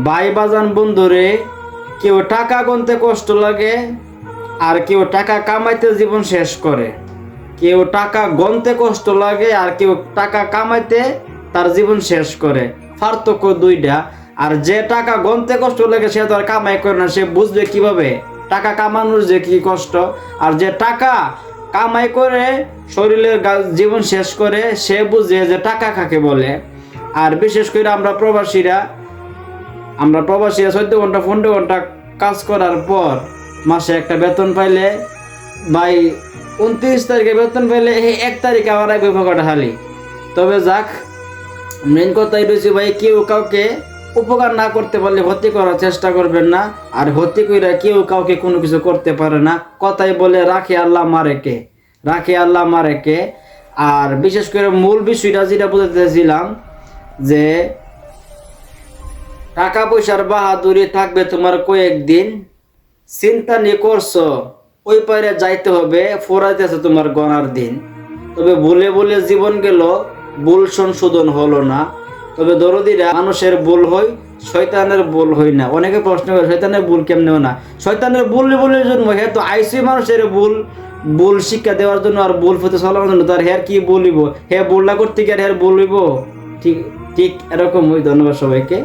ভাই বাজান বন্ধুরে, কেউ টাকা গুনতে কষ্ট লাগে আর কেউ টাকা কামাইতে জীবন শেষ করে। কেউ টাকা গুনতে কষ্ট লাগে আর কেউ টাকা কামাইতে তার জীবন শেষ করে। পার্থক্য দুইটা। আর যে টাকা গুনতে কষ্ট লাগে সে তো আর কামাই করে না, সে বুঝবে কিভাবে টাকা কামানোর যে কি কষ্ট। আর যে টাকা কামাই করে শরীরের জীবন শেষ করে সে বুঝে যে টাকা কাকে বলে। আর বিশেষ করে আমরা প্রবাসীরা 14 ঘন্টা 15 ঘন্টা কাজ করার পর মাসে একটা বেতন পাইলে, ভাই 29 তারিখে বেতন পাইলে 1 তারিখে আবার আগে পকেটে খালি। তবে যাক, মেন কথাই রয়েছে ভাই, কেউ কাউকে উপকার না করতে পারলে ক্ষতি করার চেষ্টা করবেন না। আর ক্ষতি কইরা কেউ কাউকে কোনো কিছু করতে পারে না। কথাই বলে রাখে আল্লাহ মারে কে। আর বিশেষ করে মূল বিষয়টা যেটা বলতে চাইছিলাম, যে টাকা পয়সার বাহাদুরি থাকবে তোমার কয়েকদিন, চিন্তা নিয়ে করছো ওই পারে যাইতে হবে, ফোরাইতেছে তোমার গনার দিন। তবে ভুলে ভুলে জীবন গেল, ভুল সংশোধন হলো না। তবে দরদিরা, মানুষের ভুল হয়, শয়তানের ভুল হয় না। অনেকে প্রশ্ন করে শয়তানের ভুল কেমনেও না, শয়তানের ভুলের জন্য হে তো আইসি মানুষের ভুল শিক্ষা দেওয়ার জন্য আর ভুল হতে চলার জন্য। তার হের কি বলিব, হে ভুলটা করতে গিয়ে হের বলিব। ঠিক ঠিক এরকম। ধন্যবাদ সবাইকে।